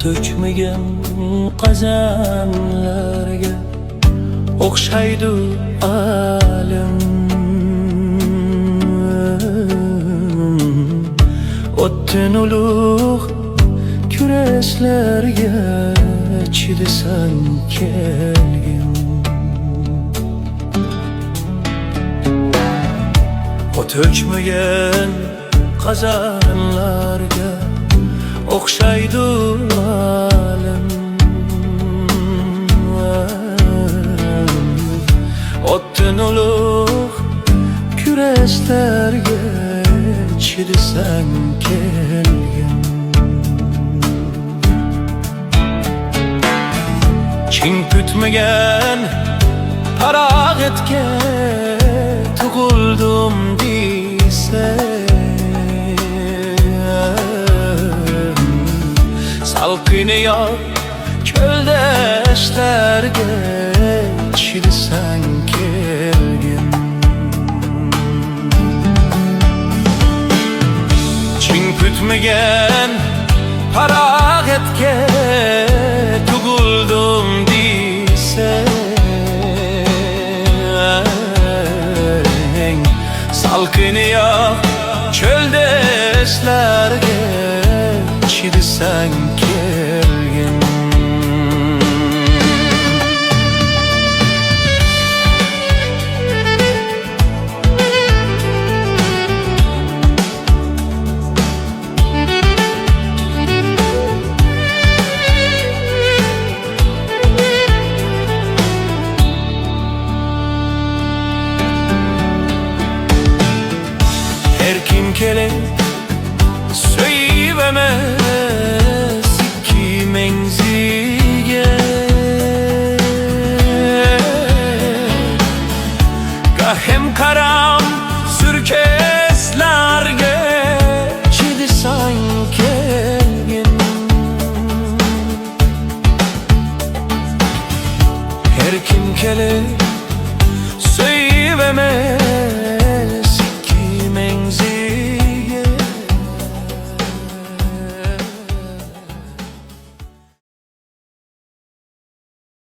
tökmegen qazanlarga o'xshaydi alam. O'ttin ulug' kurashlarga chidasan kelgin. O tökmegen qazanlarga o'xshaydi alam. O'ttin ulug' kurashlarga chidasan kelgin. Chin kutmagan farog'atga tug'ildim desang, salqini yoq cho'ldashlarga chidasan kelgin. Chin kutmagan farog'atga tug'ildim desang, salqini yoq cho'ldashlarga chidasan kelgin. Her kim kelip söyleyemez iki menzige, gahem karam sürkeslerge chidasan kelgin. Her kim kelip söyleyemez